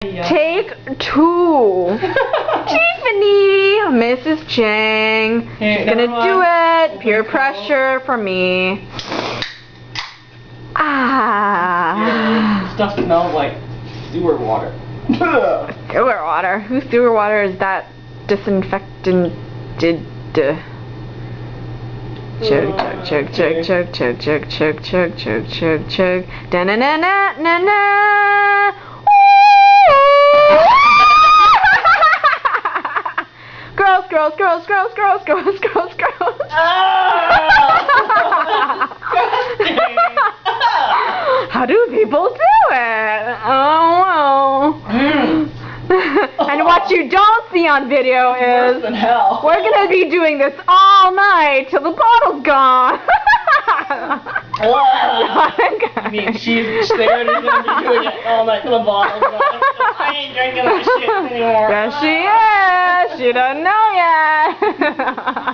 Take 2. Tiffany, Mrs. Chang. She's gonna do it. Peer pressure for me. Ah. Stuff smells like sewer water. Sewer water? Whose sewer water is that? Disinfectant. Chug, chug, chug, chug, chug, chug, chug, chug, chug, chug, chug. Da na na na na na. Girls, girls, girls, girls, girls, girls, girls, girls. How do people do it? Oh, well. And what you don't see on video is worse than hell. We're gonna be doing this all night till the bottle's gone. I mean, Sarah's gonna be doing it all night till the bottle's gone. I ain't drinking that shit anymore. Yes, she is. She doesn't know yet.